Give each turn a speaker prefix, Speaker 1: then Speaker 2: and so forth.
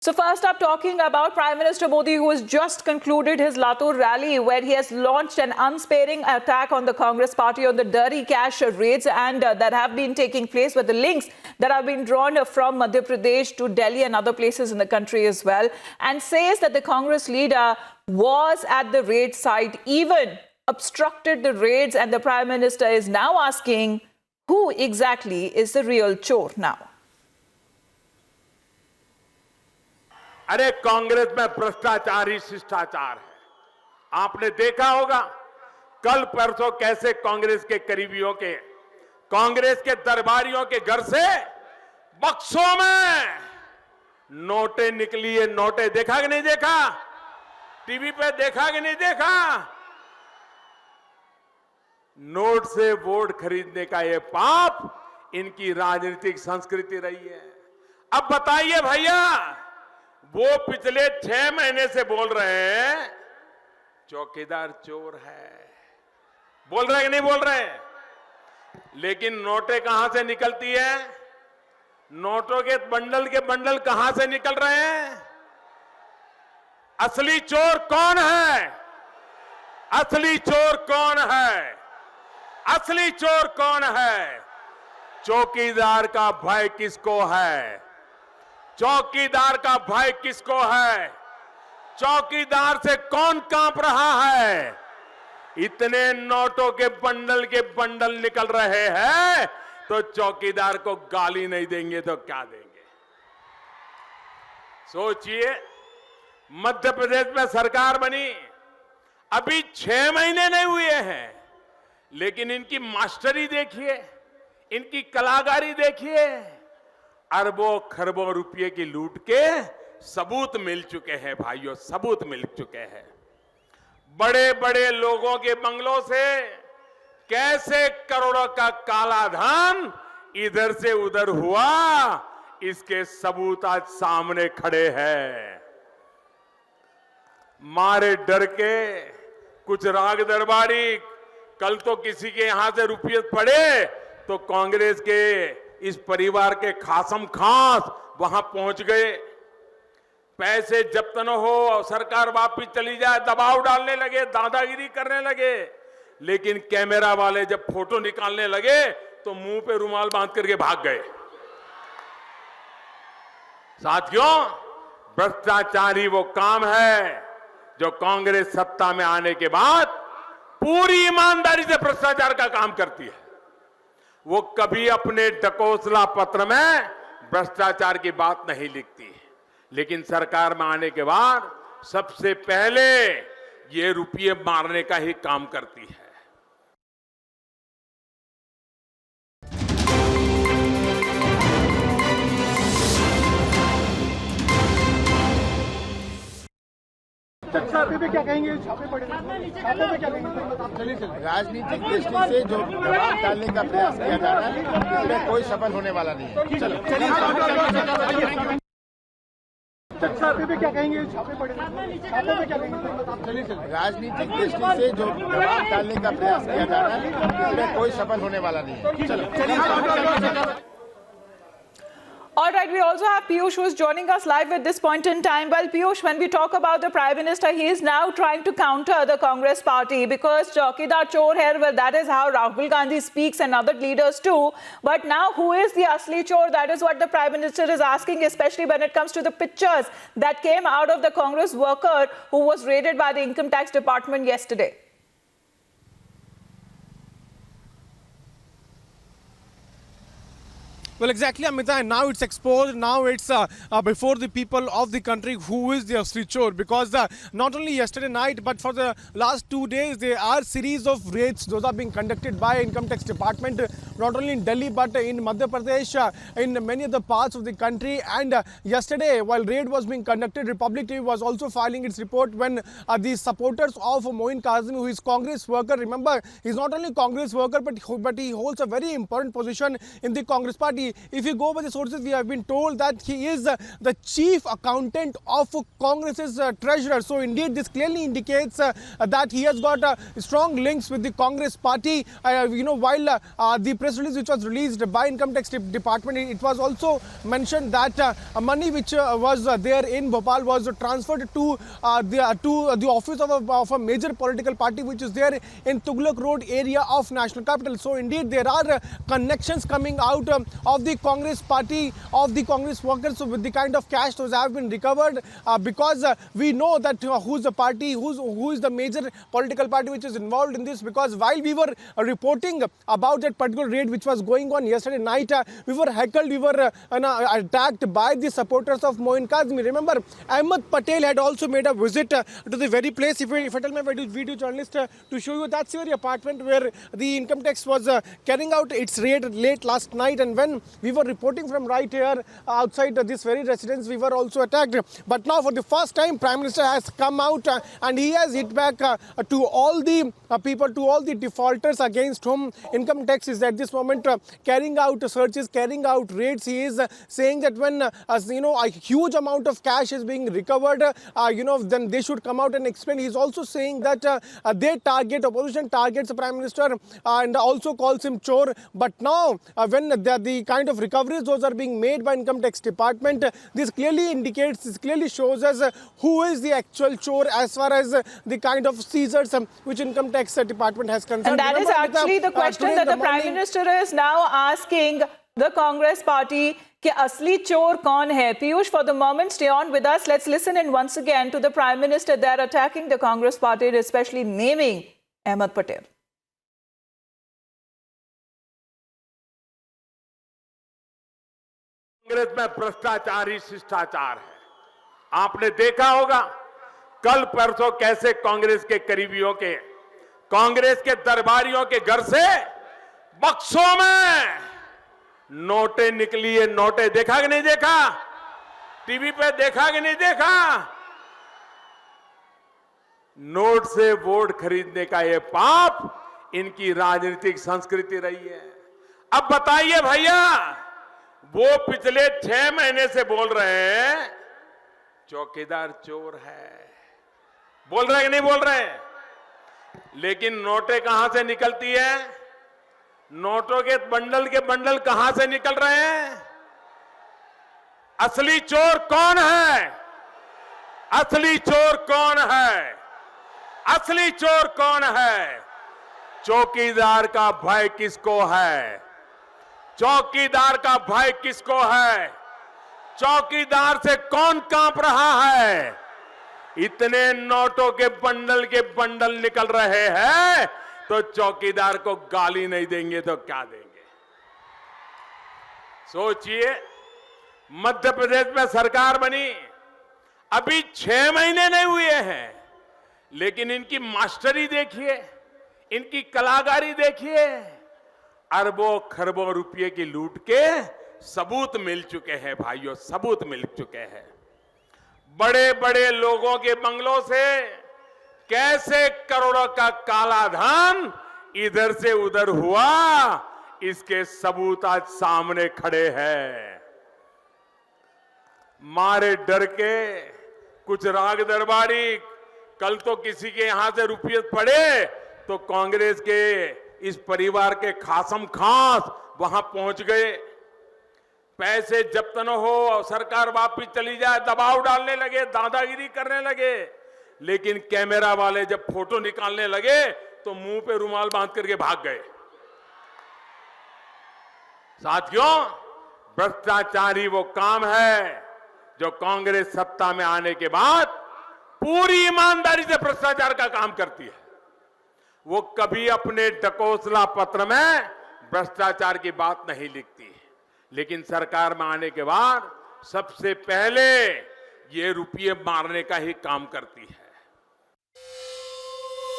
Speaker 1: So first up, talking about Prime Minister Modi, who has just concluded his Latur rally, where he has launched an unsparing attack on the Congress party on the dirty cash raids and that have been taking place, with the links that have been drawn from Madhya Pradesh to Delhi and other places in the country as well, and says that the Congress leader was at the raid site, even obstructed the raids, and the Prime Minister is now asking who exactly is the real chore now.
Speaker 2: अरे कांग्रेस में भ्रष्टाचार ही शिष्टाचार है। आपने देखा होगा कल परसों कैसे कांग्रेस के करीबियों के, कांग्रेस के दरबारियों के घर से बक्सों में नोटें निकली है। नोटें देखा कि नहीं देखा? टीवी पे देखा कि नहीं देखा? नोट से वोट खरीदने का ये पाप इनकी राजनीतिक संस्कृति रही है। अब बताइए भैया, वो पिछले 6 महीने से बोल रहे हैं चौकीदार चोर है, बोल रहे हैं कि नहीं बोल रहे हैं? लेकिन नोटें कहां से निकलती है? नोटों के बंडल कहां से निकल रहे हैं? असली चोर कौन है? असली चोर कौन है? असली चोर कौन है? चौकीदार का भय किसको है? चौकीदार का भय किसको है? चौकीदार से कौन कांप रहा है? इतने नोटों के बंडल निकल रहे हैं तो चौकीदार को गाली नहीं देंगे तो क्या देंगे? सोचिए, मध्य प्रदेश में सरकार बनी अभी 6 महीने नहीं हुए हैं, लेकिन इनकी मास्टरी देखिए, इनकी कलाकारी देखिए। अरबों खरबों रुपये की लूट के सबूत मिल चुके हैं भाइयों, सबूत मिल चुके हैं। बड़े बड़े लोगों के बंगलों से कैसे करोड़ों का काला धन इधर से उधर हुआ, इसके सबूत आज सामने खड़े हैं। मारे डर के कुछ राग दरबारी कल तो किसी के यहां से रुपये पड़े तो कांग्रेस के इस परिवार के खासम खास वहां पहुंच गए। पैसे जब्त न हो, सरकार वापिस चली जाए, दबाव डालने लगे, दादागिरी करने लगे। लेकिन कैमरा वाले जब फोटो निकालने लगे तो मुंह पे रुमाल बांध करके भाग गए। साथियों, भ्रष्टाचारी वो काम है जो कांग्रेस सत्ता में आने के बाद पूरी ईमानदारी से भ्रष्टाचार का काम करती है। वो कभी अपने डकोसला पत्र में भ्रष्टाचार की बात नहीं लिखती, लेकिन सरकार में आने के बाद सबसे पहले ये रुपये मारने का ही काम करती है।
Speaker 3: छापे पे क्या कहेंगे? छापे पड़े, छापे पे क्या कहेंगे?
Speaker 4: राजनीतिक दृष्टि से जो दबाव डालने का प्रयास किया जा रहा है, इसमें कोई सफल होने वाला नहीं है। चलो
Speaker 3: छापे पे क्या कहेंगे? छापे पड़े, छापे पे क्या कहेंगे?
Speaker 4: राजनीतिक दृष्टि से जो दबाव डालने का प्रयास किया जा रहा है, इसमें कोई सफल होने वाला नहीं है। चलो
Speaker 1: All right, we also have Piyush, who is joining us live at this point in time. Well, Piyush, when we talk about the Prime Minister, he is now trying to counter the Congress party because Chaukidar Chor hai, well, that is how Rahul Gandhi speaks and other leaders too. But now, who is the Asli Chor? That is what the Prime Minister is asking, especially when it comes to the pictures that came out of the Congress worker who was raided by the Income Tax Department yesterday.
Speaker 3: Well, exactly, Amita, and now it's exposed. Now it's before the people of the country who is the Asli Chor, because not only yesterday night but for the last 2 days there are series of raids. Those are being conducted by Income Tax Department, not only in Delhi but in Madhya Pradesh, in many other parts of the country. And yesterday, while raid was being conducted, Republic TV was also filing its report when the supporters of Moin Kazmi, who is Congress worker, remember, he's not only Congress worker but he holds a very important position in the Congress party. if you go by the sources, we have been told that he is the chief accountant of Congress's treasurer. So indeed, this clearly indicates that he has got strong links with the Congress party. While the press release which was released by Income Tax Department, it was also mentioned that money which was there in Bhopal was transferred to the office of a major political party which is there in Tughlaq Road area of National Capital. So indeed, there are connections coming out of the Congress party, of the Congress workers with the kind of cash those have been recovered, because we know that who's the party, who is the major political party which is involved in this. Because while we were reporting about that particular raid which was going on yesterday night, we were heckled, we were attacked by the supporters of Moin Kazmi. Remember, Ahmed Patel had also made a visit to the very place. If I tell my video journalist to show you, that's your apartment where the income tax was carrying out its raid late last night, and when we were reporting from right here outside this very residence, we were also attacked. But now for the first time, Prime Minister has come out and he has hit back to all the people, to all the defaulters against whom income tax is at this moment carrying out searches, carrying out raids. He is saying that when a huge amount of cash is being recovered, then they should come out and explain. He is also saying that opposition targets the Prime Minister and also calls him chore. But now when the kind of recoveries those are being made by Income Tax Department, this clearly shows us who is the actual chore as far as the kind of seizures which Income Tax Department has concerned.
Speaker 1: And that is actually the question that the Prime Minister is now asking the Congress party, कि असली चोर कौन है? Piyush, for the moment, stay on with us. Let's listen in once again to the Prime Minister there attacking the Congress party, especially naming Ahmed Patel.
Speaker 2: Congress में भ्रष्टाचार ही शिष्टाचार है। आपने देखा होगा कल परसों कैसे कांग्रेस के करीबियों के, कांग्रेस के दरबारियों के घर से बक्सों में नोटें निकली है। नोटें देखा कि नहीं देखा? टीवी पे देखा कि नहीं देखा? नोट से वोट खरीदने का ये पाप इनकी राजनीतिक संस्कृति रही है। अब बताइए भैया, वो पिछले 6 महीने से बोल रहे हैं चौकीदार चोर है, बोल रहे हैं कि नहीं बोल रहे हैं? लेकिन नोटें कहां से निकलती है? नोटों के बंडल कहां से निकल रहे हैं? असली चोर कौन है? असली चोर कौन है? असली चोर कौन है? चौकीदार का भय किसको है? चौकीदार का भय किसको है? चौकीदार से कौन कांप रहा है? इतने नोटों के बंडल निकल रहे हैं तो चौकीदार को गाली नहीं देंगे तो क्या देंगे? सोचिए, मध्य प्रदेश में सरकार बनी अभी 6 महीने नहीं हुए हैं, लेकिन इनकी मास्टरी देखिए, इनकी कलाकारी देखिए। अरबों खरबों रुपये की लूट के सबूत मिल चुके हैं भाइयों, सबूत मिल चुके हैं। बड़े बड़े लोगों के बंगलों से कैसे करोड़ों का काला धन इधर से उधर हुआ, इसके सबूत आज सामने खड़े हैं। मारे डर के कुछ राग दरबारी कल तो किसी के यहां से रुपये पड़े तो कांग्रेस के इस परिवार के खासम खास वहां पहुंच गए। पैसे जब्त न हो, सरकार वापिस चली जाए, दबाव डालने लगे, दादागिरी करने लगे। लेकिन कैमरा वाले जब फोटो निकालने लगे तो मुंह पे रुमाल बांध करके भाग गए। साथियों, भ्रष्टाचारी वो काम है जो कांग्रेस सत्ता में आने के बाद पूरी ईमानदारी से भ्रष्टाचार का काम करती है। वो कभी अपने डकोसला पत्र में भ्रष्टाचार की बात नहीं लिखती, लेकिन सरकार में आने के बाद सबसे पहले ये रुपये मारने का ही काम करती है।